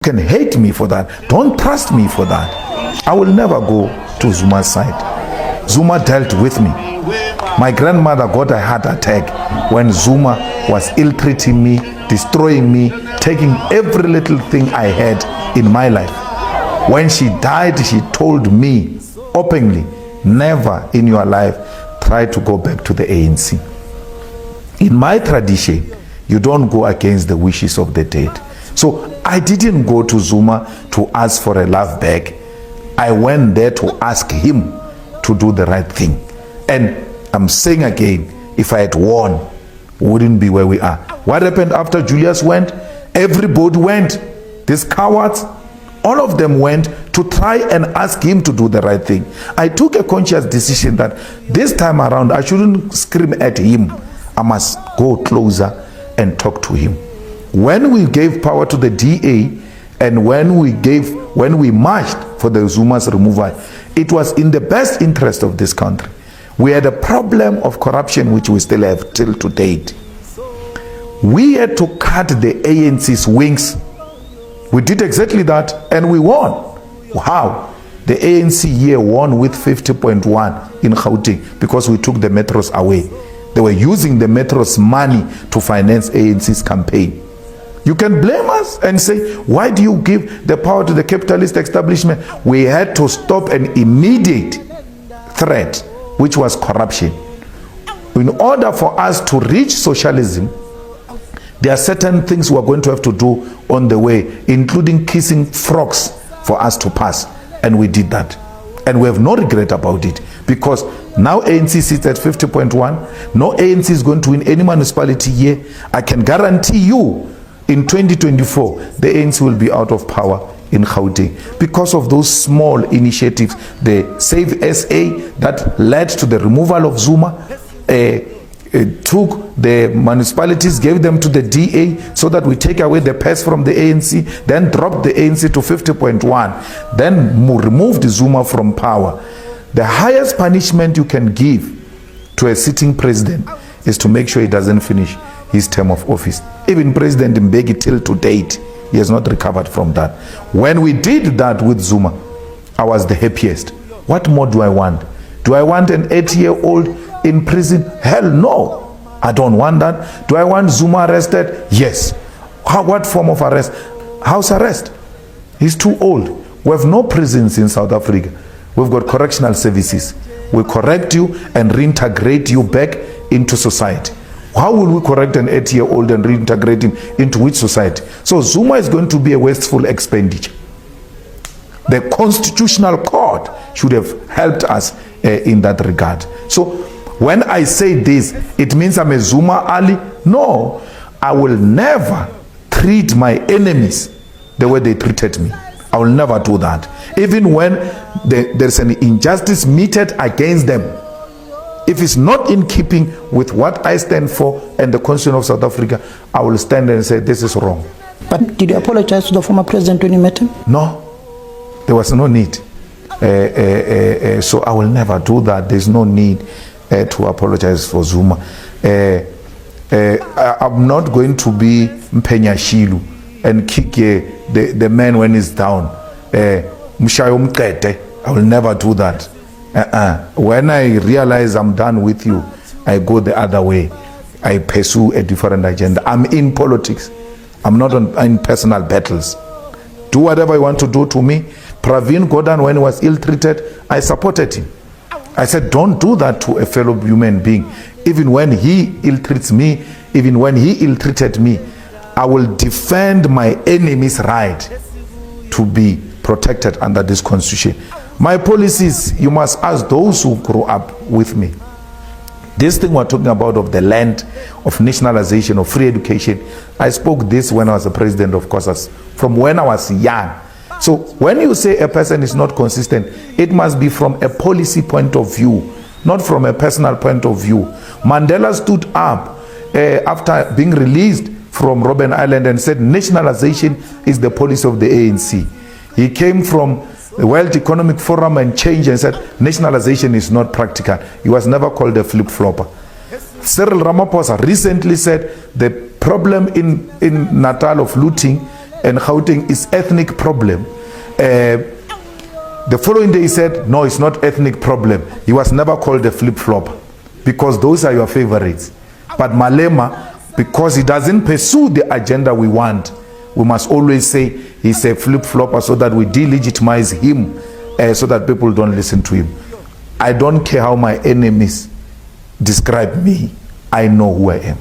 can hate me for that. Don't trust me for that. I will never go to Zuma's side. Zuma dealt with me. My grandmother got a heart attack when Zuma was ill-treating me, destroying me, taking every little thing I had in my life. When she died, she told me openly, never in your life try to go back to the ANC. In my tradition, you don't go against the wishes of the dead. So I didn't go to Zuma to ask for a love back. I went there to ask him to do the right thing. And I'm saying again, if I had won, we wouldn't be where we are. What happened after Julius went? Everybody went. These cowards, all of them went to try and ask him to do the right thing. I took a conscious decision that this time around, I shouldn't scream at him. I must go closer and talk to him. When we gave power to the DA and when we marched for the Zuma's removal, it was in the best interest of this country. We had a problem of corruption which we still have till to date. We had to cut the ANC's wings. We did exactly that and we won. How? The ANC here won with 50.1 in Gauteng because we took the metros away. They were using the metros money to finance ANC's campaign. You can blame us and say, why do you give the power to the capitalist establishment? We had to stop an immediate threat, which was corruption. In order for us to reach socialism, there are certain things we're going to have to do on the way, including kissing frogs for us to pass. And we did that. And we have no regret about it, because now ANC sits at 50.1. No ANC is going to win any municipality here. I can guarantee you, in 2024, the ANC will be out of power in Gauteng because of those small initiatives. The Save SA that led to the removal of Zuma, took the municipalities, gave them to the DA so that we take away the pest from the ANC, then dropped the ANC to 50.1, then removed Zuma from power. The highest punishment you can give to a sitting president is to make sure he doesn't finish his term of office. Even President Mbeki till to date, he has not recovered from that. When we did that with Zuma, I was the happiest. What more do I want? Do I want an 8-year-old in prison? Hell no. I don't want that. Do I want Zuma arrested? Yes. What form of arrest? House arrest. He's too old. We have no prisons in South Africa. We've got correctional services. We correct you and reintegrate you back into society. How will we correct an 8-year-old and reintegrate him into which society? So Zuma is going to be a wasteful expenditure. The Constitutional Court should have helped us in that regard. So when I say this, it means I'm a Zuma ally? No, I will never treat my enemies the way they treated me. I will never do that. Even when there's an injustice meted against them, if it's not in keeping with what I stand for and the Constitution of South Africa, I will stand and say this is wrong. But did you apologize to the former president when you met him? No, there was no need. So I will never do that. There's no need to apologize for Zuma. I'm not going to be Mpenya Shilu and kick the man when he's down. I will never do that. When I realize I'm done with you, I go the other way. I pursue a different agenda. I'm in politics. I'm not in personal battles. Do whatever you want to do to me. Pravin Gordhan, when he was ill-treated, I supported him. I said, don't do that to a fellow human being. Even when he ill-treats me, even when he ill-treated me, I will defend my enemy's right to be protected under this constitution. My policies, you must ask those who grew up with me. This thing we're talking about of the land, of nationalization, of free education, I spoke this when I was the president of COSAS, from when I was young. So when you say a person is not consistent, it must be from a policy point of view, not from a personal point of view. Mandela stood up after being released from Robben Island and said nationalization is the policy of the ANC. He came from the World Economic Forum and changed and said nationalization is not practical. He was never called a flip-flopper. Cyril Ramaphosa recently said the problem in Natal of looting and Gauteng is ethnic problem. The following day he said, no, it's not ethnic problem. He was never called a flip-flop because those are your favorites. But Malema, because he doesn't pursue the agenda we want, we must always say he's a flip-flopper so that we delegitimize him, so that people don't listen to him. I don't care how my enemies describe me. I know who I am.